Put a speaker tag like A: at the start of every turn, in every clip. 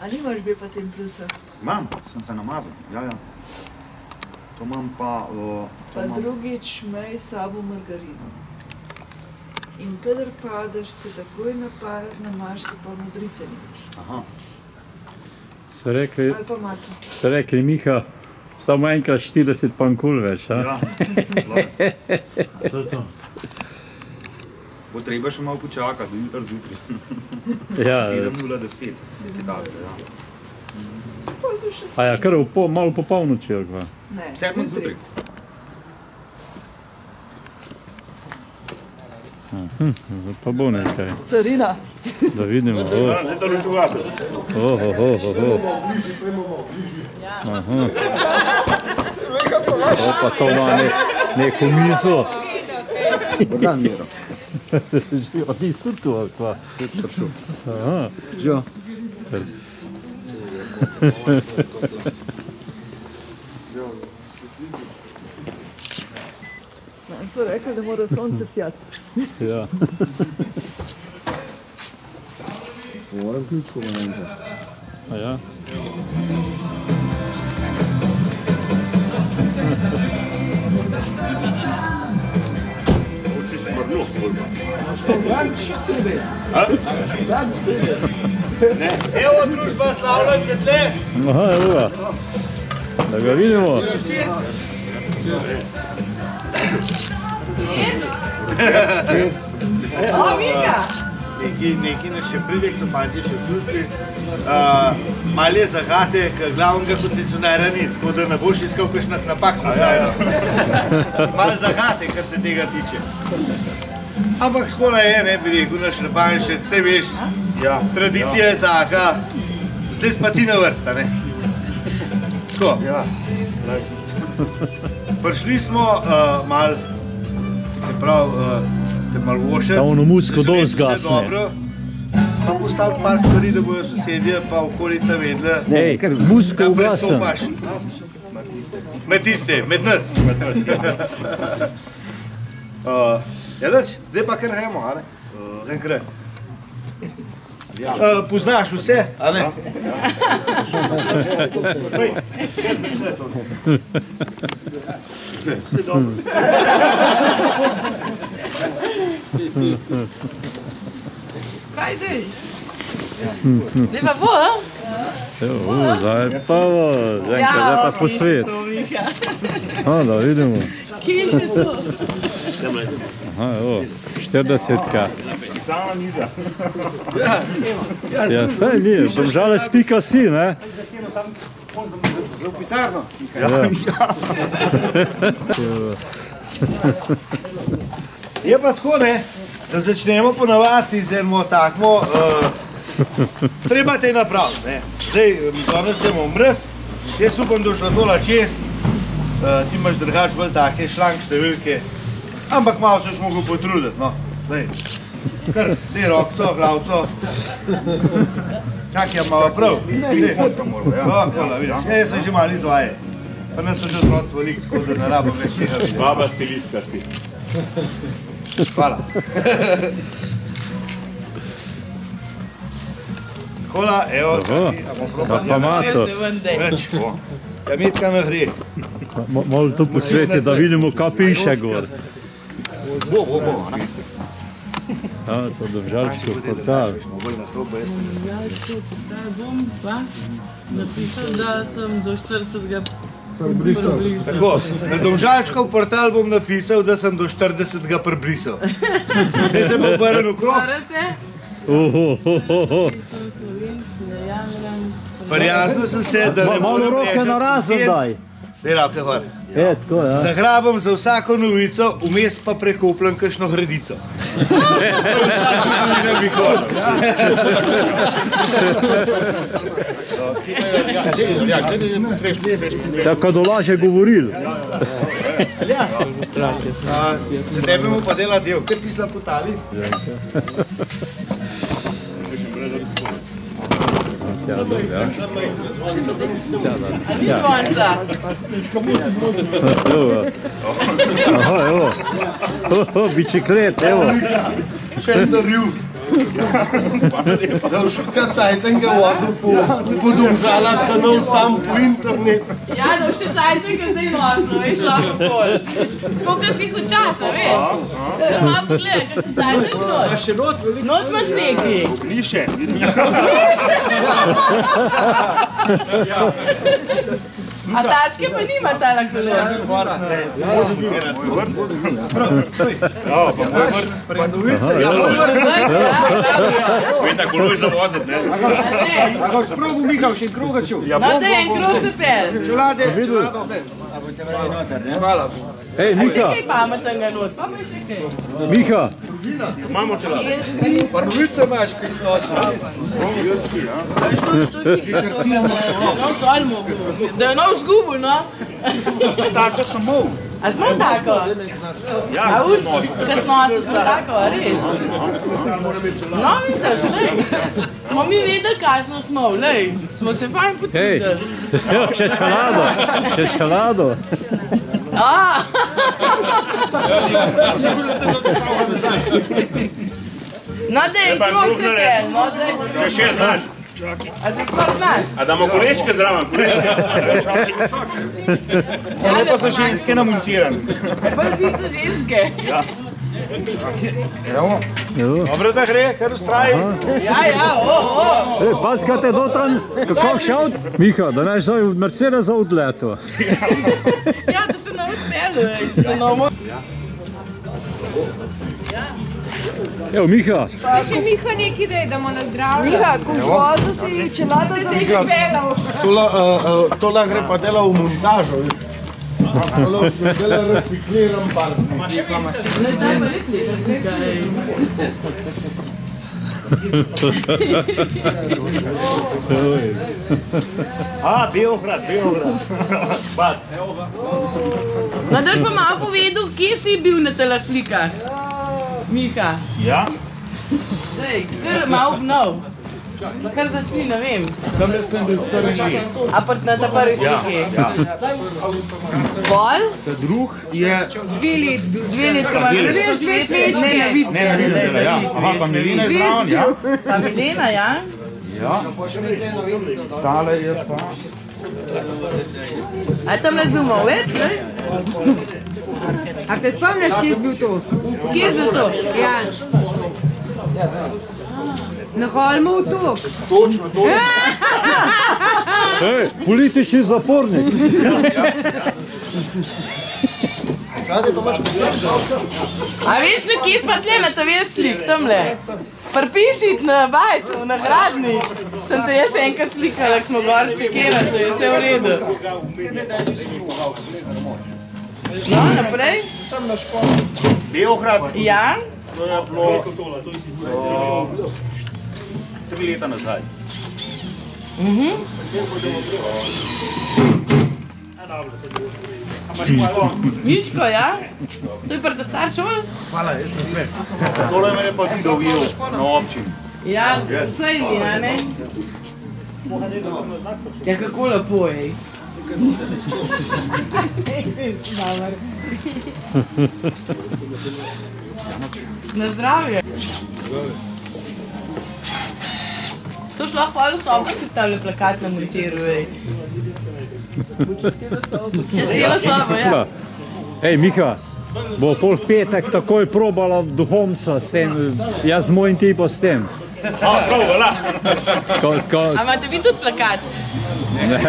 A: A nimaš bi pa tem plusa?
B: Imam, sem se namazal, ja. To imam pa...
A: Pa drugič imej s sabo margarino. In kadar padeš, se takoj namažeš, pa modrice nimaš.
B: Aha.
A: Ali pa maslo.
C: Ste rekli, Miha, samo enkrat 40 pankul več, a?
B: Ja, to je to. Bo treba še malo počakati, do jutra zjutraj.
C: Ja.
B: 7:10, kitajska, ja.
C: A ja, kar malo po polnoči, ali kva?
A: Ne,
B: 7 zjutraj.
C: Pa bo nekaj.
A: Carina.
C: Da vidimo. Pa to ima neko mizo.
D: Dan Miro.
C: A ti si tudi tu, ali kva?
D: Prišel.
C: Aha.
D: Živo.
A: So rekli, da mora sonce sjati.
C: Ja.
D: Moram ključko momenca.
C: A ja?
E: Evo družba slavljence tle!
C: Aha, evo ga. Da ga vidimo.
A: O, Mika!
E: Neki nas še pride, so fanti še v službi. Malo je zagate, glavnega koncesionarja ni, tako da ne boš iskal kakšnih napak nazaj. Malo zagate, kar se tega tiče. Ampak skola je, ne bi rekel, naš Repanšek, vse veš, tradicija je taka, zdaj pa ti na vrsta, ne? Tako. Prišli smo malo, se pravi, te malo vošati.
C: Ta ono musko dol zgasne.
E: Pa postaviti par stvari, da bojo sosedje pa okolica vedela,
C: Ej, musko ugasem.
E: Med tiste, med nas. Ja, dač, zdaj pa kar gremo, a ne? Zaenkrat. Poznaš vse, a ne?
A: Kaj dej? Zdaj pa bo, a?
C: Zdaj pa bo, zdaj pa posvet. Da vidimo.
A: Kje še to?
C: Aha, evo, 40-ka.
E: Sama niza.
C: Ja, saj ni, domžalec.si, ne?
E: Za v pisarno. Je pa tako, ne, da začnemo ponavati z enmo takmo, treba te napraviti, ne. Zdaj, danes sem omrz, jaz upam, da šla tola čez, ti imaš drugač bolj take šlank številke, ampak malo se še mogel potruditi, no, zdaj, kar, dej rokco, glavco, čak je malo prav, jaz sem že malo izvaje, pa nas so že otroci velik, tako da ne rabim več tega videti.
F: Baba stilistka si.
E: Hvala. Takola, evo,
C: Pa ima to.
E: več, ja, metka ne gre.
C: Malo to posveti, da vidimo, kaj piše gor.
E: Bo, ne?
C: Ja, to domžalčkov portal.
G: Domžalčkov portal bom pa napisal, da sem do 40. prebrisal.
E: Tako, na Domžalčkov portal bom napisal, da sem do 40. prebrisal. Zdaj se bom obrnil okrog. Sprijaznil sem se, da ne
C: Malo
E: morem
C: roke na razen daj.
E: Daj roke gor.
C: Tako, ja.
E: Zagrabam za vsako novico, vmes pa prekopljam kakšno gredico.
C: Tako da laže govoril.
E: Za tebe bomo pa dela del, ker ti so potali.
C: Ja, dobro, ja.
G: A ni konca.
C: Evo. Aha, evo. Biciklet, evo.
E: Še en daril. Da už kad Zeitenga vozil po Domžalah, da nov sam po internetu.
G: Ja, da še Zeitenga zdaj nosno, veš, lahko pol. Tako, kad si jih včasa, veš. Da malo pogledaj, kad še Zeitenga not.
B: Še not veliko.
G: Not imaš neki.
B: Ni še.
G: A tačke pa nima talak zelo.
B: Ja, pa moj vrt. Veda, koloj za vozit, ne?
F: A ga sprobu Miha, še kroga šel.
G: No, da je en krog se pel.
F: Čelade, hvala.
C: Ej,
G: A še
C: Miha,
G: kaj pametnega not, pa pa še kaj.
C: Miha,
B: Imamo čelade.
F: Pa novice imaš, kaj snosi.
G: Da je nov zgubil, no?
B: Tako sem mol.
G: A smo tako?
B: Ja,
G: A
B: sem nosil.
G: Kaj smo so tako, a res? No, vidiš, lej. Smo mi vedeli, kaj smo, lej. Smo se fajn
C: hej,
G: potrudili.
C: še čelado, še čelado.
G: No, da je krog se pel, no, da je...
B: Če še znaš.
G: A se sploh znaš?
B: A damo kolečke zraven, kolečke. Ono pa so ženske namontirane.
G: Pa si to ženske.
E: Dobro, da gre, kar ustraji.
G: Ja,
C: Ej, pas, kaj te dotran, kako šel? Miha, da neš zdaj v Mercedesa odleto.
G: Ja, da se ne odpelu, da nomo.
C: Evo, Miha,
H: Še Miha neki dej, da mu na zdravje.
A: Miha, ko voza si čelada za
H: Že pelal.
E: To lahko gre pa dela v montažo. To lahko dela recikliran bar.
G: Ne, daj pa res lepa slika, ej.
B: Beograd. Bac.
G: No, daš pa malo povedal, kje si bil na telah slikah? Miha.
B: Ja?
G: Dej, kar malo obnov. Kar začni, ne vem.
E: Tam jaz sem bil stari let.
G: A pa na ta prvi sliki? Pol?
E: Ta drug je...
H: 2 let bil.
G: 2 let, ko imaš večji? Ne, na vid.
B: Ne, na vidim dela, ja. Aha, pa Milina je zraven, ja?
G: Pa Milena, ja?
B: Ja. Tale je pa...
G: A tam nas bil malo več, ne?
H: A se spomniš, kje si bil to?
G: Kje je bil to?
H: Ja. Na Holmu otok.
E: Točno,
C: ej, politični zapornik.
G: A veš, kje smo tle na ta več slik, tamle? Prpišit na bajtu, na gradni. Sem te jaz enkrat slikala, ko smo gor čekirali, če je vse v redu. No, naprej?
B: Beograd.
G: Ja?
B: To je bilo... 3 leta nazaj.
G: Miško, ja? To je prta star šol?
B: Tole me je pa videl na občini.
G: Ja, vsej ni, a ne? Ja, kako lepo je. Na zdravje. To šlo lahko ali v sobo, ki tale plakat na montiru, ej. Čez celo sobo, ja.
C: Ej, Miha, bo pol v petek takoj probala duhovnica s tem, jaz z mojim tipom s tem.
B: Prav, vala.
G: A imate vi tudi plakat?
C: Ne.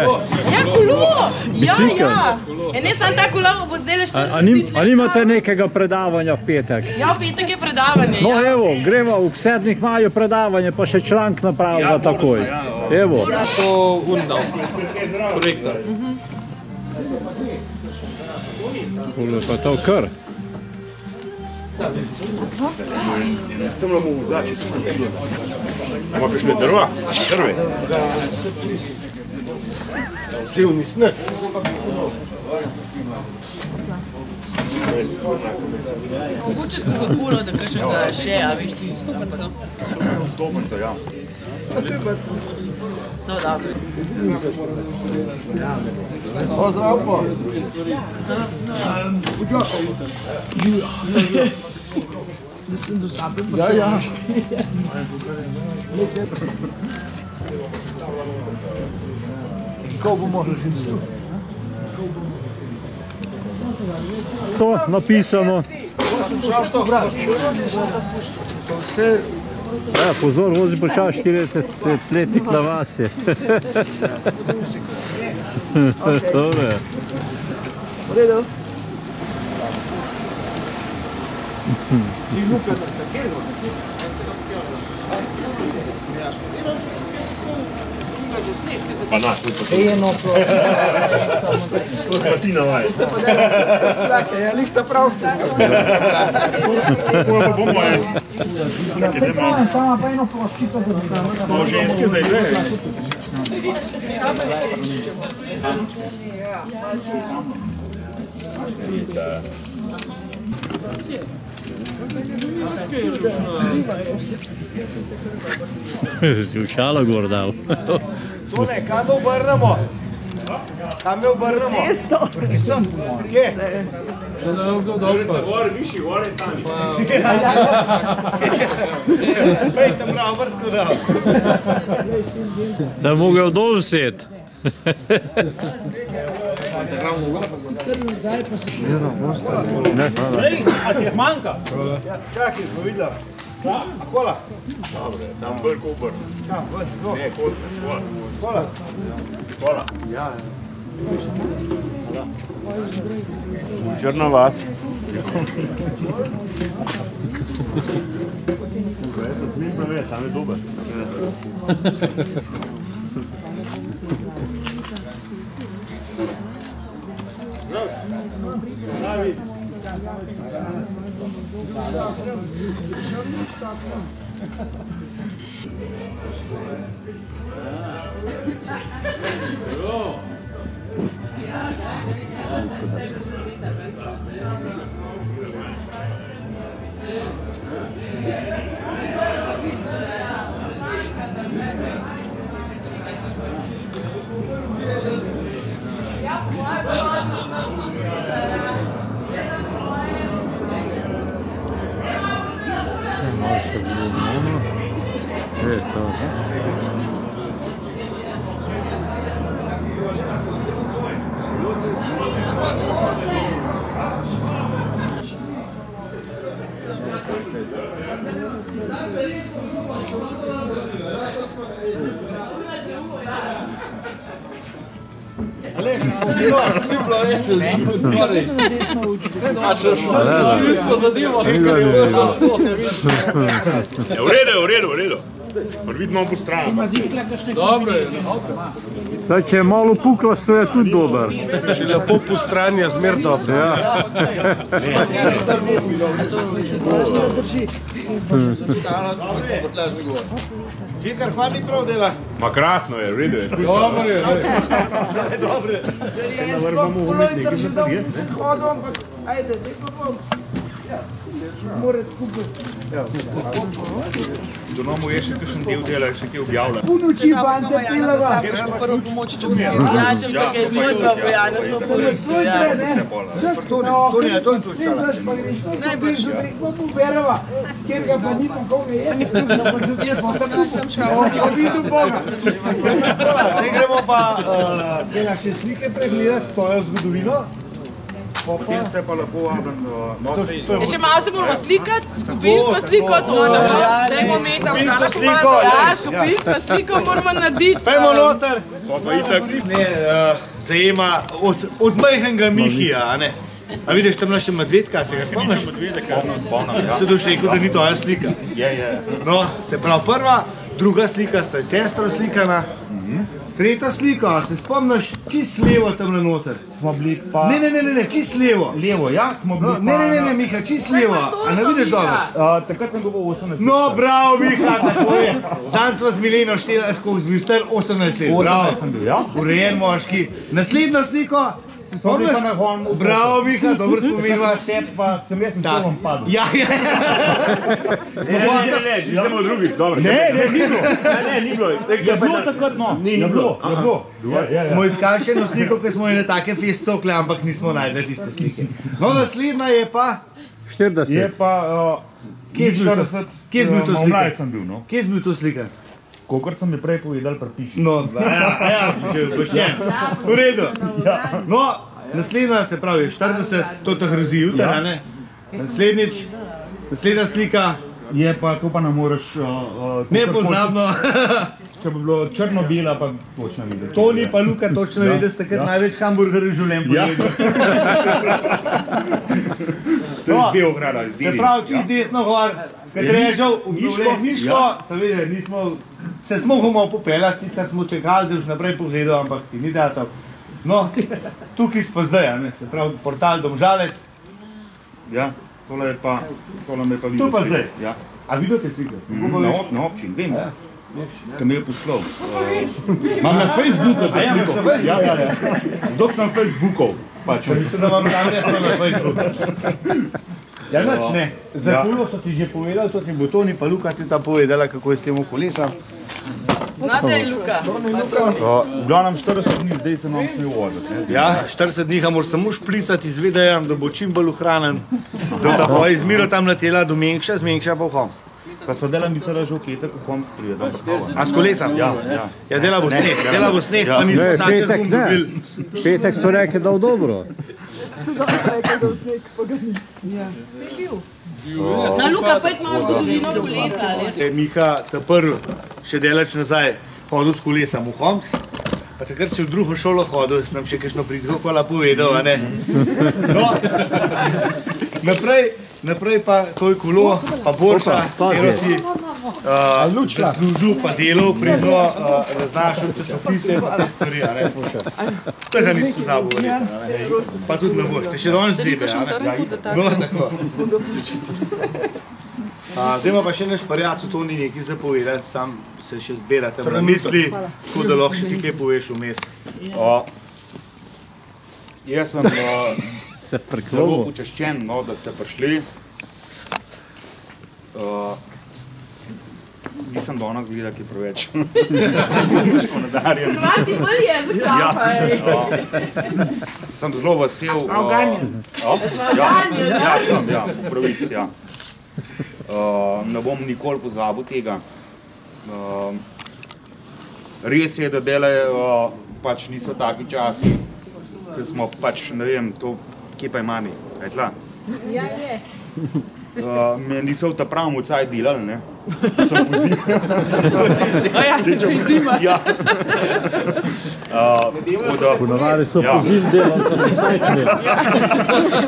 G: Ja, kolo! Ja,
C: Bicikel.
G: ja. Ne, sam ta kolo bo zdaj le 40 minut.
C: A nimate nekega predavanja v petek?
G: Ja, v petek je predavanje,
C: No
G: ja.
C: evo, greva v 7. maju predavanje, pa še članek napravila takoj. Evo.
F: To undal. Projektor.
C: Tole pa to kar.
B: Tam bomo vzati. Ima kakšne drva? Drve.
E: Silni sneg.
G: Mogoče s Coca-Colo, da kakšnega še, a veš ti stoparca.
B: Stoparca, ja.
G: So dobro.
E: Pozdrav po. Ja, ja. Kako bomo rešili?
C: To napisano. Ja, pozor, vozi počas 40-letnik na vas je. Dobre.
A: V redu.
B: Pa na, tudi pa ti navaj.
E: Ja, lihta prav ste skakali.
B: Pa bomo je.
I: Se pravim, sama pa eno ploščico za nekaj.
B: Malo ženske za ideje.
C: Si učalo gor dal.
E: Tole, kam me obrnemo? Kam me obrnemo?
A: Cesto.
E: Kje?
F: Še da je kdo dol pa.
B: Gor, višji, gor je tam.
E: Pej tam na obrsko dal.
C: Da je mogel dol set.
B: A ti je manjka?
E: Čakaj, smo videla. A kola?
B: Dobre, sam bolj koper. Ne, kola.
E: Kola?
B: Kola. Črna vas. Sam je dober. V redu. Vidimo po strani.
F: Dobro je.
C: Saj, če je malo puklasto, je tudi dober.
E: Če lepo po strani je zmer dobro.
C: Ja.
E: Žikar, hvala ni prav dela.
B: Ma krasno je, v redu je.
F: Dobro je.
E: Dobro je.
B: Na vrh bomo umeti nekaj že prijet.
I: Ajde, zdaj pa bom. Morat kupiti.
B: Donomu je še kakšen del dela, še kaj objavlja.
I: Punuči bande pilava.
G: Prvo pomoč, če se izjačem, se kaj zmodba, bo Jana to
E: To je to slučala.
I: Najbolj že preko Buberova, kjer ga pa ni tako ne je. Jaz smo tam sem šel.
E: Zdaj gremo pa še slike pregledati tvojo zgodovino.
B: Potem ste pa lepo vabljeni.
G: Še malo se moramo slikati, skupinsko sliko, to dajmo meta v šala
E: sliko,
G: ja, skupinsko sliko moramo narediti.
E: Pejmo noter.
B: Pa itak.
E: Ne, zajema od majhnega Mihija, a ne? A vidiš tam naše medvedka, se ga spomniš?
B: Spomnim, ja.
E: Se duš rekel, da ni to slika.
B: Je.
E: No, se pravi prva, druga slika sta sestra slikana. Tretja slika, se spomniš, čist levo tam na noter.
B: Smo bili pa...
E: Ne, čist levo.
B: Levo, ja, smo bili pa...
E: Ne, Miha, čist levo. A ne vidiš dobro?
B: Takrat sem govoril 18 let.
E: No, bravo, Miha, tako je. Zanj smo z Mileno štela, koliko si bil star 18 let.
B: 18 sem bil, ja.
E: Urejen moški. Naslednjo sliko
B: Se spomniš pa na Holmu?
E: Bravo, Miha, dobro spominjaš.
B: Sem jaz na čolom padel.
E: Ja.
B: Nismo drugih, dobro. Ne, ni bilo. Je bilo takrat, no. Ni bilo.
E: Smo iskali še eno sliko, ko smo imeli take festokle, ampak nismo najdeli tiste slike. No, naslednja je pa...
C: 40.
B: Je pa...
E: Kje je bil to slika?
B: Mlaj sem bil, no.
E: Kje je bil to slika?
B: Kokor sem mi prej povedal, prepiši.
E: No, ja, sem že pošten. V redu. No, naslednja se pravi 40, to te hrozi jutra, ne? Naslednja slika.
B: Je pa, to pa ne moreš...
E: Nepozabno.
B: Če bi bilo črno-bela, pa točno videti.
E: To ni pa Luka točno videti, ste takrat največ hamburgerjev v življenju pojedel.
B: To je iz Beograda, iz Deli.
E: Se pravi, čist desno gor, kad režal, Miško, seveda, se smo ga malo popeljati, sicer smo čekali, da už naprej pogledal, ampak ti ni dato. No, tukaj smo zdaj, se pravi, portal Domžalec.
B: Ja, tole me pa videl.
E: Tu pa zdaj.
B: Ja.
E: A videl te slike?
B: Na občin, vem. Kaj me je poslal. Imam na Facebooku to sliko. Ja. Dok sem Facebookov.
E: Mislim, da vam tam resno na Facebooku. Ja, nič ne. Za kulo so ti že povedali, to ti bo Toni pa Luka ti ta povedala, kako je s temu kolesa.
G: Znate, Luka.
B: Bilo nam 40 dni, zdaj se nam smel voziti.
E: Ja, 40 dni ga moraš samo špricati, izvedajam, da bo čim bolj ohranjen, da bo izmiro tam letela do Menkša, z Menkša pa v Homs.
B: Pa smo dela mislila že v petek v Homs prije.
E: A s kolesom?
B: Ja.
E: Ja, dela bo sneh, pa nismo take zgum dobili.
C: Petek so rekli, da v dobro.
G: Na Luka, pojď malo zgodovino kolesa.
E: Miha, ta prvi, še delač nazaj, hodil s kolesom v Homs, pa takrat si v drugo šolo hodil, sem nam še kakšno pridruhovala povedal, a ne? No, naprej pa to je kolo, pa Borša, katero si zaslužil, pa delal, pridno raznašal časopise, pa te stvari, a ne? Tega nisi pozabil, verjetno, a ne? Pa tudi ne boš, te še danes zebe, a ne? No, tako. Dajmo pa še naš prijatelj, to ni nekaj zapovedati, sam se še zbirate na misli, tako da lahko še ti kaj poveš vmes.
B: Jaz sem zelo počaščen, da ste prišli. Nisem danes videl, ki je preveč nadarjen.
G: Hrvati bolj jezik kapaj.
B: Sem zelo vesel.
G: Smo ganjen.
B: Ja, sem, ja, v pravici, ja. Ne bom nikoli pozabil tega. Res je, da delajo pač niso taki časi, ker smo pač, ne vem, to, kje pa je mami, je tla?
H: Ja, je.
B: Me niso v ta pravem odsaj delali, ne? Sem pozimal.
G: Zima.
B: Ja.
C: Ponavadi so pozim delali, pa se cajt imeli.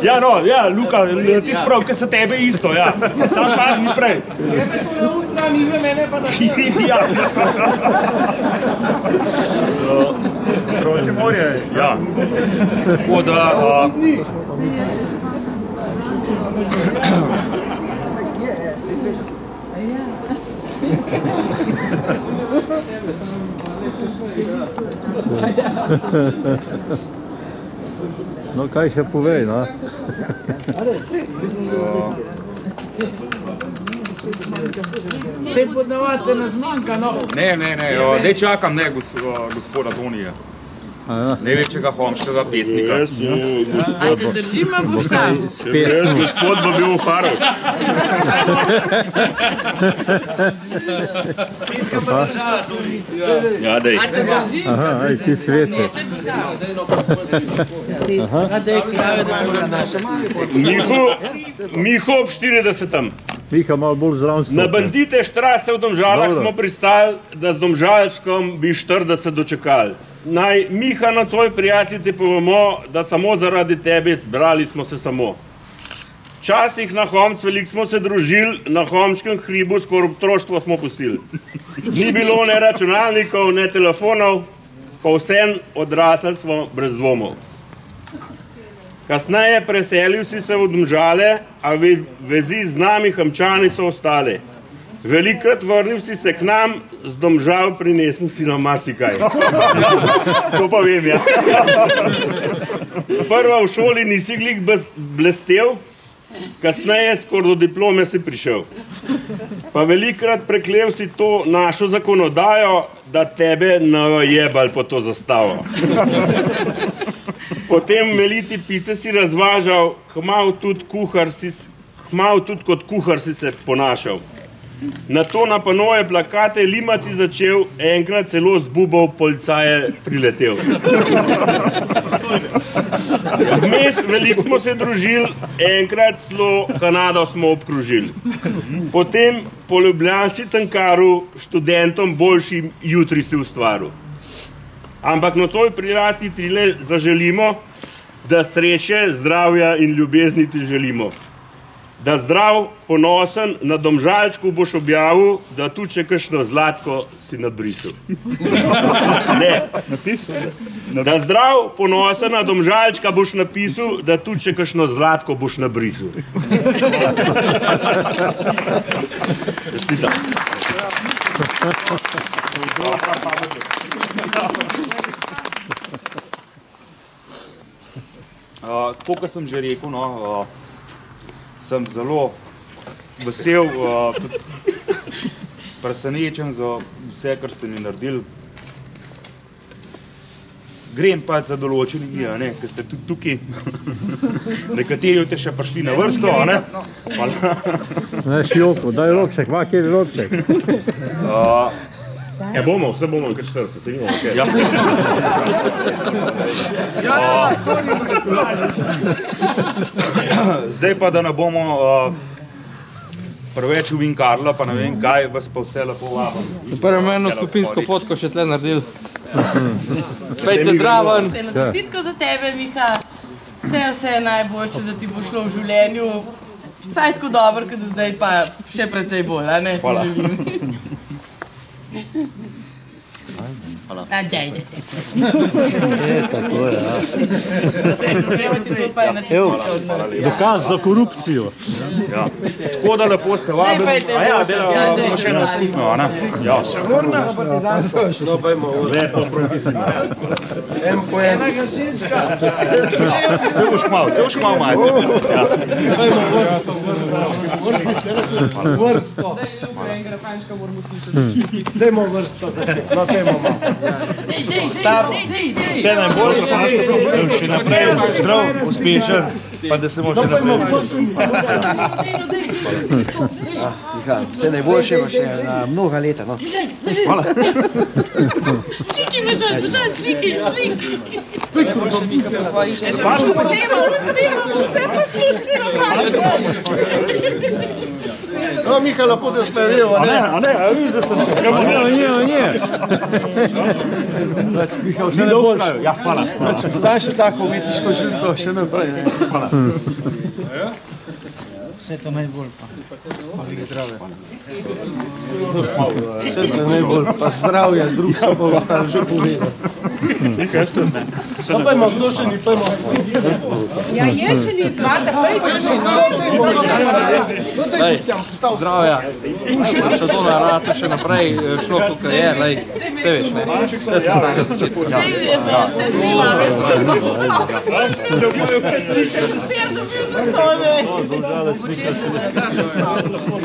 B: Ja, no, ja, Luka, ti sprav, ker se tebe isto, ja. Sam par dni prej.
E: Tebe so na strani, mene pa na strani.
B: Ja. Prosim, morje. Ja. Tako da...
C: No, kaj še povej, no?
I: Se podavate na zmanjka, no?
B: Ne, dej čakam, ne, gospoda Tonija. Največjega homškega pesnika.
G: A te držimo bo sam?
B: Gospod bo bil v Faroš. Ja, dej.
G: A te držimo?
C: Aha, aj, ti svete.
G: A te je kuzave
J: Miho ob 40.
C: Miha malo bolj zraven stopi.
J: Na bandite štrase v Domžalah smo pristali, da z Domžalskom bi 40 dočekali. Naj Miha na tvoj prijatelj ti povemo, da samo zaradi tebe zbrali smo se samo. Včasih na Homc velik smo se družili, na Homčkem hribu skoraj otroštvo smo pustili. Ni bilo ne računalnikov, ne telefonov, pa vsem odrasli smo brez dvomov. Kasneje preselil si se v Domžale, a vezi z nami Hamčani so ostale. Velikrat vrnil si se k nam, z Domžal prinesel si nam marsikaj. To pa vem, ja. Sprva v šoli nisi glih blestev, kasneje skoraj do diplome si prišel. Pa velikrat preklev si to našo zakonodajo, da tebe najebali po to zastavo. Potem meliti pice si razvažal, kmalu tudi kot kuhar si se ponašal. Na to na panoje plakate limaci začel, enkrat celo z bubov policaje priletel. Vmes veliko smo se družili, enkrat celo Kanado smo obkrožili. Potem po Ljubljanski tankaru, študentom boljšim jutri si ustvaril. Ampak nocoj prijatelji trile zaželimo, da sreče, zdravja in ljubezni ti želimo. Da zdrav, ponosen, na Domžalčku boš objavil, da tu če kakšno zlatko si nabrisal. Ne.
B: Napisal?
J: Da zdrav, ponosen, na Domžalčka boš napisal, da tu če kakšno zlatko boš nabrisal. Čestitam.
B: Tako, kot sem že rekel, no, sem zelo vesel, presenečen za vse, kar ste mi naredili. Grem pa za določeni, ki ste tudi tukaj. Nekateri ste še prišli na vrsto, a ne?
C: Znaš, Joko, daj robček, kjer je robček?
J: Bomo, vse bomo, kar 40, se vidimo, kaj.
B: Zdaj pa, da ne bomo preveč uvinkarla, pa ne vem kaj, vas pa vse lepo vabim.
F: Prvo eno skupinsko fotko še tle naredili. Pejte zraven.
G: Čestitko za tebe, Miha. Vse najboljše, da ti bo šlo v življenju. Vsaj tako dobro, kot zdaj, pa še precej bolj, a ne?
B: Hvala.
G: Hvala. Daj.
C: Tako je, dokaz za korupcijo.
B: Tako da lepo ste vabili. Delamo še eno skupno, a ne?
I: Vrna partizansko.
B: Lepo profesionalno.
I: Ena gasilska.
B: Se boš kmal, majster.
I: Vrsto. Dajmo vrsto. No, dajmo malo.
E: Vse najboljše, še naprej zdrav, uspešen, pa da se bo še naprej.
K: Vse najboljše, pa še na mnoga leta.
E: Hvala.
G: Sliki, Mažan, sliki.
E: No, Miha, lepo te spevel, a ne?
C: A vidiš, da ste
B: Miha, vse najboljše. Ja, hvala.
K: Staj še tako umetniško živco, še naprej.
B: Hvala.
K: Vse to najbolj pa. Zdravje.
E: Vse to najbolj pa zdravje, drug so pa ostali že povedal.
B: Nekaj jaz tudi ne.
E: No, pojmo, kdo še ni, pojmo.
H: Ja, je še ni, zvate,
F: Zdravja. Še to na ratu, še naprej šlo, kako je, vse veš, ne? Vse smo sami začetku.
G: Vse snima,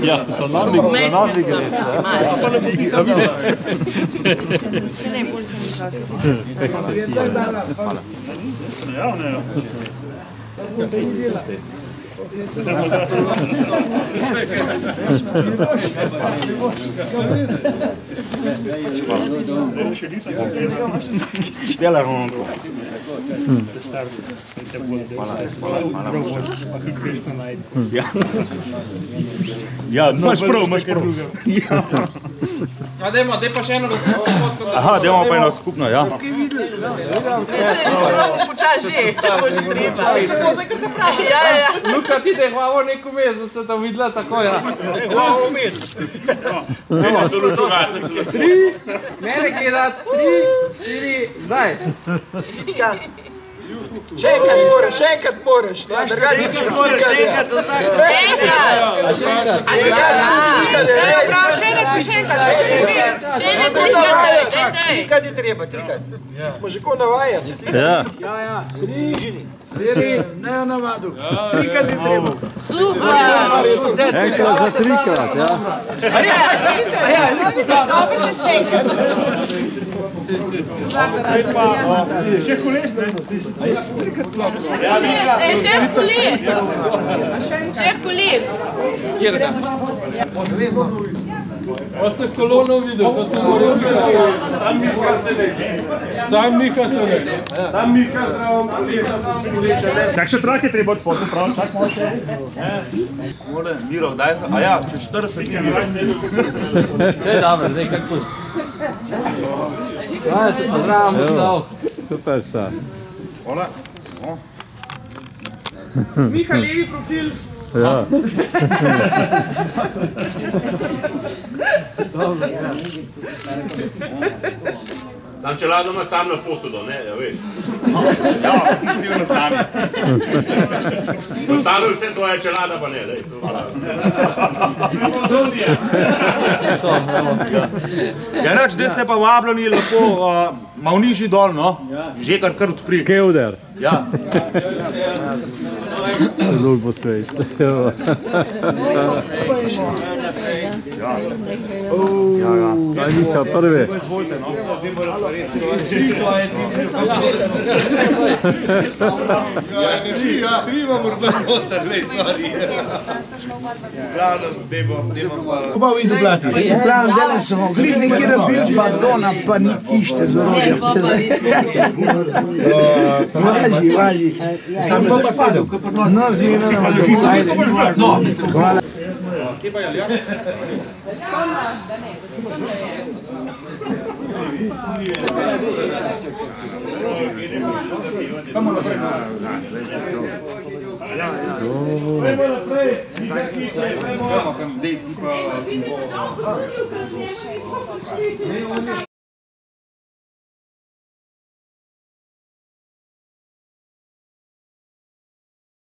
C: Ja, so navigi reči.
B: Dela ronko. Ja, imaš prav.
F: Ja, dajmo, daj pa še eno fotko.
B: Aha, dajmo pa eno skupno, ja.
G: Počas že, bo že treba.
F: Luka, ti te hvavo neko mes, da se to videla tako, ja.
J: Hvavo mes. Zdaj to lučo gasne.
F: 3, mene gledat, 3, 4, zdaj.
I: Še enkrat moraš. Drugače moraš še enkrat za vsak.
G: Prav, še enkrat.
I: Trikrat je treba, trikrat. Smo že ko navajeni.
C: Ja.
E: Ne navadu.
I: Trikrat je treba.
G: Super!
C: Enkrat za trikrat, ja.
G: Dobro, že še enkrat.
B: Še koles, ne?
G: Šef kulis. Šef kulis.
F: Kjer da? Od se Solonov videl, to sem moral videti. Sam Mika se ne.
E: Sam Mika zraven kolesa poskuleče.
B: Kakšne trake treba od spodaj praviti? Tak malo še? Mole, Miro, daj. A ja, če 40 dni Miro.
F: Vse dobro, zdaj kak pust. Hvala, se pozdravljam, postav.
C: Super sta.
E: Hvala.
I: Miha, levi profil.
C: Ja.
J: Sam čelado ima sam na posudo, ne, ja veš.
E: Ja, sigurno s nami.
J: Ostalo vse tvoje čelada pa ne, daj.
B: Ja, reč, da ste pa vabljeni lepo, malo nižji dol, no? Že kar odpri.
C: Kevder.
B: Ja.
C: Zelo bo svejt. Daj Miha, prvi.
E: Triva morda noter, lej, sorry. Glavno, dejmo pa...
I: Oba vidu glati. Pravim, danes smo glih neki rabili Madonna, pa ni kište z orodjem. Važi. Sam pa padel. No, zmerno nam je. Hvala.
E: Kje pa je Alja?
B: Kamo naprej. Prejmo naprej. Dej, ti pa...